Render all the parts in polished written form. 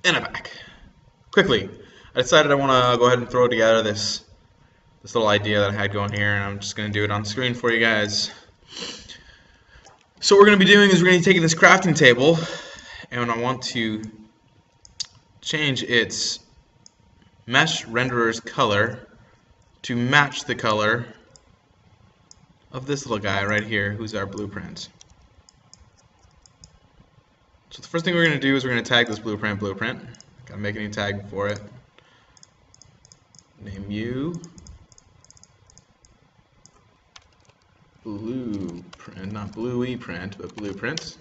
And I'm back. Quickly, I decided I want to go ahead and throw together this little idea that I had going here, and I'm just going to do it on screen for you guys. So what we're going to be doing is we're going to be taking this crafting table, and I want to change its mesh renderer's color to match the color of this little guy right here, who's our blueprint. So the first thing we're going to do is we're going to tag this blueprint. Got to make a new tag for it. Name you blueprint, not bluey print, but blueprint.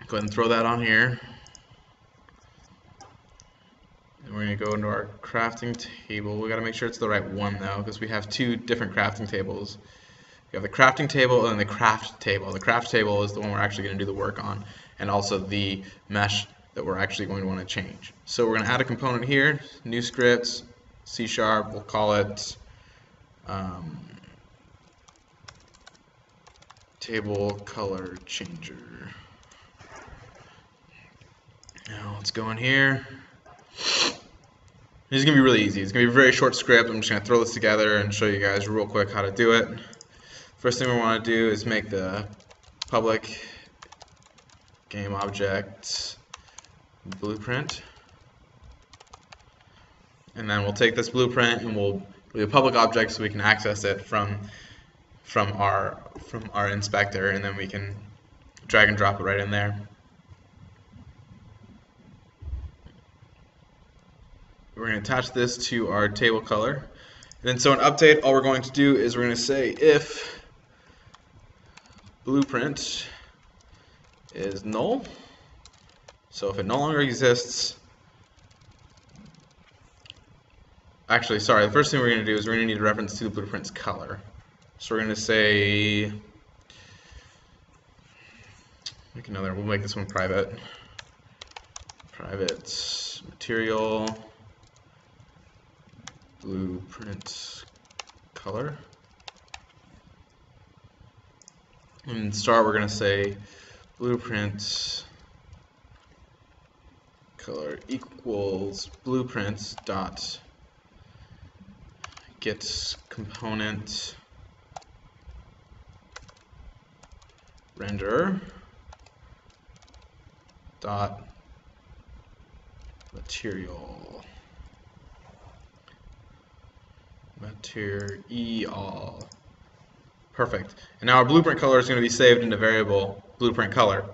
Go ahead and throw that on here. And we're going to go into our crafting table. We got to make sure it's the right one though, because we have two different crafting tables. We have the crafting table and then the craft table. The craft table is the one we're actually going to do the work on, and also the mesh that we're actually going to want to change. So we're going to add a component here, new script, C#, we'll call it table color changer. Now let's go in here. This is going to be really easy. It's going to be a very short script. I'm just going to throw this together and show you guys real quick how to do it. First thing we want to do is make the public game object blueprint. And then we'll take this blueprint and we'll do a public object so we can access it from our inspector, and then we can drag and drop it right in there. We're going to attach this to our table color. And then so an update, all we're going to do is we're going to say if blueprint is null. So if it no longer exists, actually, sorry, the first thing we're going to do is we're going to need a reference to the blueprint's color. So we're going to say, we'll make this one private. Private material blueprint color. In start, we're going to say blueprint color equals blueprint dot get component renderer dot material Perfect. And now our blueprint color is going to be saved into variable blueprint color,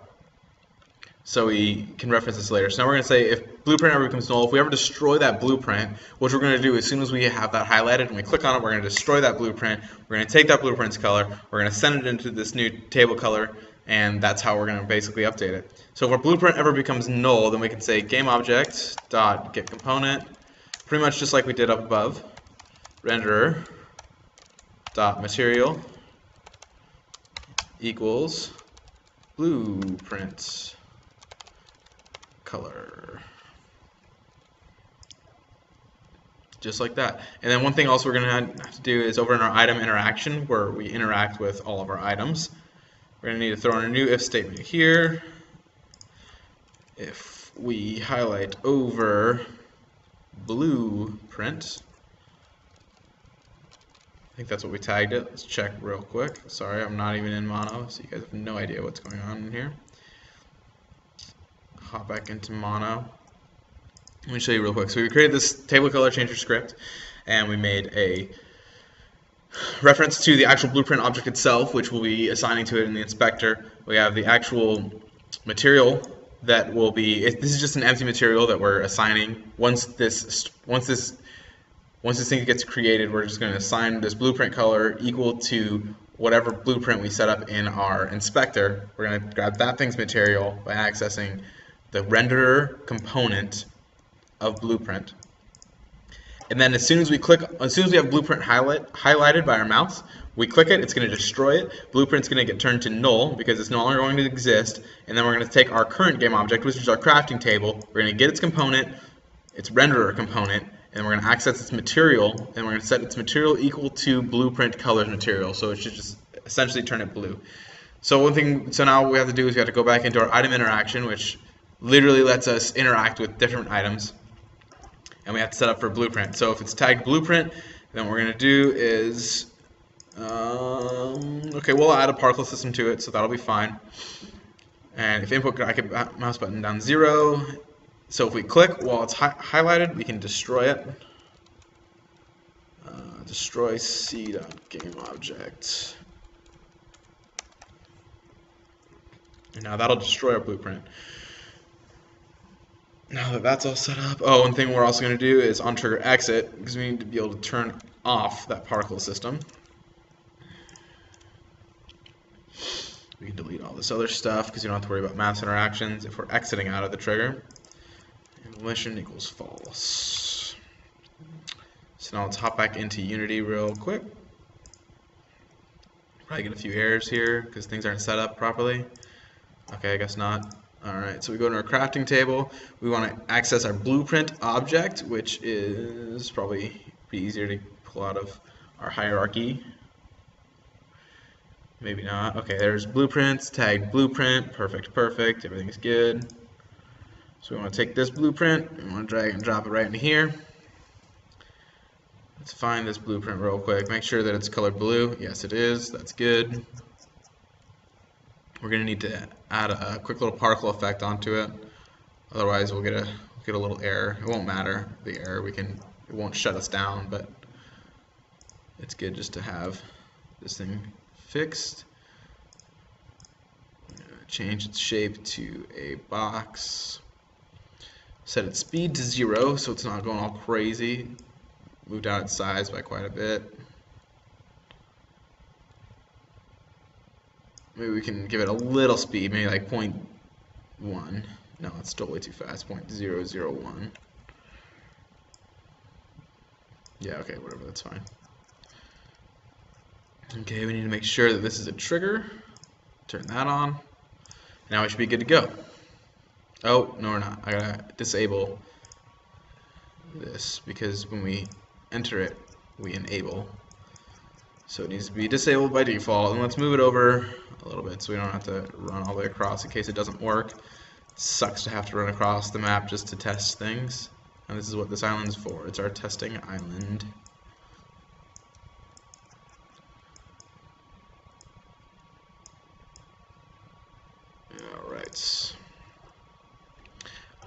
so we can reference this later. So now we're going to say if blueprint ever becomes null, if we ever destroy that blueprint, what we're going to do as soon as we have that highlighted and we click on it, we're going to destroy that blueprint. We're going to take that blueprint's color, we're going to send it into this new table color, and that's how we're going to basically update it. So if our blueprint ever becomes null, then we can say GameObject.getComponent, pretty much just like we did up above, renderer.material equals blueprint color. Just like that. And then one thing also we're going to have to do is over in our item interaction, where we interact with all of our items, we're going to need to throw in a new if statement here. If we highlight over blueprint, I think that's what we tagged it. Let's check real quick. Sorry, I'm not even in mono, so you guys have no idea what's going on in here. Hop back into mono. Let me show you real quick. So we created this table color changer script, and we made a reference to the actual blueprint object itself, which we'll be assigning to it in the inspector. We have the actual material that will be, this is just an empty material that we're assigning. Once this thing gets created, we're just going to assign this blueprint color equal to whatever blueprint we set up in our inspector. We're going to grab that thing's material by accessing the renderer component of blueprint. And then as soon as we have blueprint highlighted by our mouse, we click it, it's going to destroy it. Blueprint's going to get turned to null because it's no longer going to exist. And then we're going to take our current game object, which is our crafting table. We're going to get its component, its renderer component, and we're going to access its material, and we're going to set its material equal to blueprint colors material. So it should just essentially turn it blue. So now what we have to do is we have to go back into our item interaction, which literally lets us interact with different items, and we have to set up for blueprint. So if it's tagged blueprint, then what we're going to do is, okay, we'll add a particle system to it, so that'll be fine. And if input, I can mouse button down 0. So if we click while it's highlighted, we can destroy it. Destroy c.gameObject. And now that'll destroy our blueprint. Now that that's all set up, oh, one thing we're also going to do is on trigger exit, because we need to be able to turn off that particle system. We can delete all this other stuff because you don't have to worry about mass interactions if we're exiting out of the trigger. Mission equals false. So now let's hop back into Unity real quick. Probably get a few errors here because things aren't set up properly. Okay, I guess not. Alright, so we go to our crafting table. We want to access our blueprint object, which is probably pretty easier to pull out of our hierarchy. Maybe not. Okay, there's blueprints, tagged blueprint, perfect, perfect, everything's good. So we want to take this blueprint, we want to drag and drop it right into here. Let's find this blueprint real quick. Make sure that it's colored blue. Yes, it is. That's good. We're going to need to add a quick little particle effect onto it. Otherwise, we'll get a little error. It won't matter, the error. It won't shut us down, but it's good just to have this thing fixed. Change its shape to a box. Set its speed to 0 so it's not going all crazy. Move down its size by quite a bit. Maybe we can give it a little speed, maybe like 0.1. No, it's still way too fast. 0.001. Yeah, okay, whatever, that's fine. Okay, we need to make sure that this is a trigger. Turn that on. Now we should be good to go. Oh, no, we're not. I gotta disable this because when we enter it, we enable. So it needs to be disabled by default. And let's move it over a little bit so we don't have to run all the way across in case it doesn't work. It sucks to have to run across the map just to test things. And this is what this island's for. It's our testing island.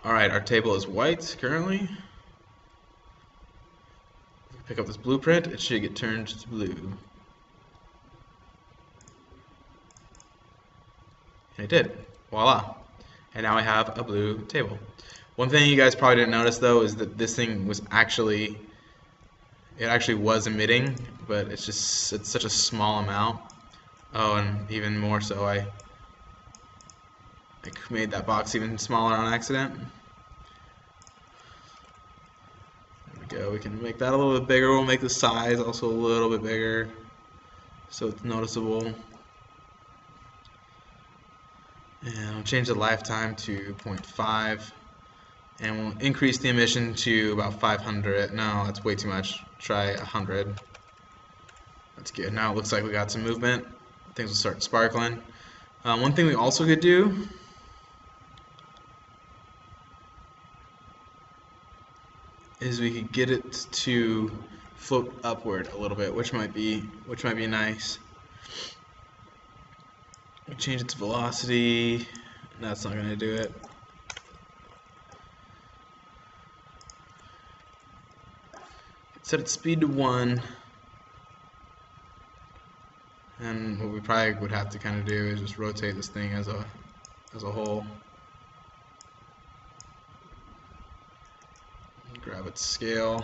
Alright, our table is white currently. Pick up this blueprint, it should get turned to blue. And it did. Voila. And now I have a blue table. One thing you guys probably didn't notice though is that this thing was actually was emitting, but it's such a small amount. Oh, and even more so, I made that box even smaller on accident. There we go. We can make that a little bit bigger. We'll make the size also a little bit bigger so it's noticeable. And we'll change the lifetime to 0.5. And we'll increase the emission to about 500. No, that's way too much. Try 100. That's good. Now it looks like we got some movement. Things will start sparkling. One thing we also could do is we could get it to float upward a little bit, which might be nice. We change its velocity. That's not going to do it. Set its speed to 1. And what we probably would have to kind of do is just rotate this thing as a whole. Grab its scale.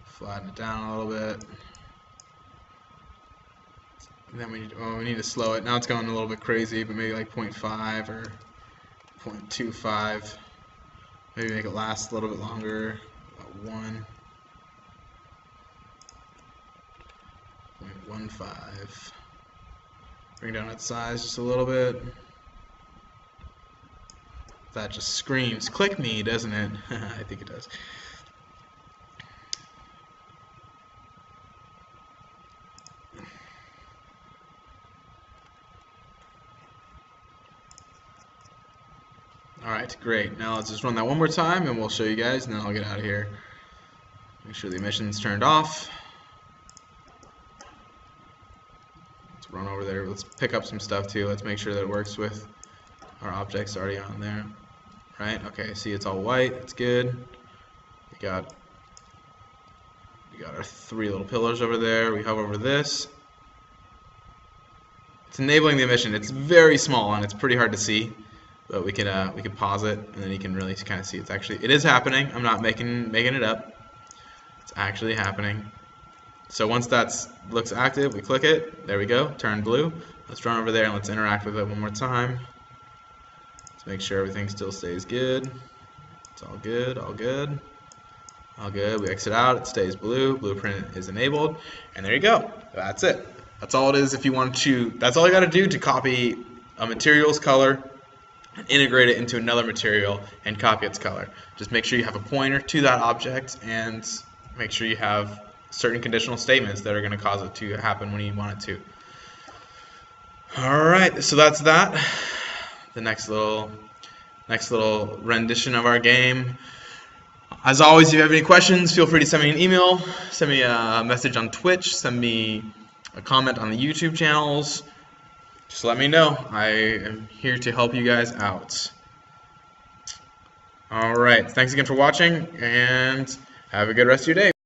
Flatten it down a little bit. And then we need to slow it. Now it's going a little bit crazy, but maybe like 0.5 or 0.25. Maybe make it last a little bit longer. About 1. 0.15. Bring down its size just a little bit. That just screams, click me, doesn't it? I think it does. Alright, great. Now let's just run that one more time and we'll show you guys, and then I'll get out of here. Make sure the emission's turned off. Let's run over there. Let's pick up some stuff too. Let's make sure that it works with our objects already on there. Right? Okay, see it's all white. That's good. We got our 3 little pillars over there. We hover over this. It's enabling the emission. It's very small and it's pretty hard to see, but we can pause it and then you can really kind of see it is happening. I'm not making it up. It's actually happening. So once that looks active, we click it. There we go. Turn blue. Let's run over there and let's interact with it one more time. Let's make sure everything still stays good. It's all good. All good. All good. We exit out. It stays blue. Blueprint is enabled. And there you go. That's it. That's all it is. If you want to, that's all you got to do to copy a material's color and integrate it into another material and copy its color. Just make sure you have a pointer to that object and make sure you have certain conditional statements that are going to cause it to happen when you want it to. All right. So that's that. The next little rendition of our game. As always, if you have any questions, feel free to send me an email, send me a message on Twitch, send me a comment on the YouTube channels. Just let me know. I am here to help you guys out. Alright, thanks again for watching, and have a good rest of your day.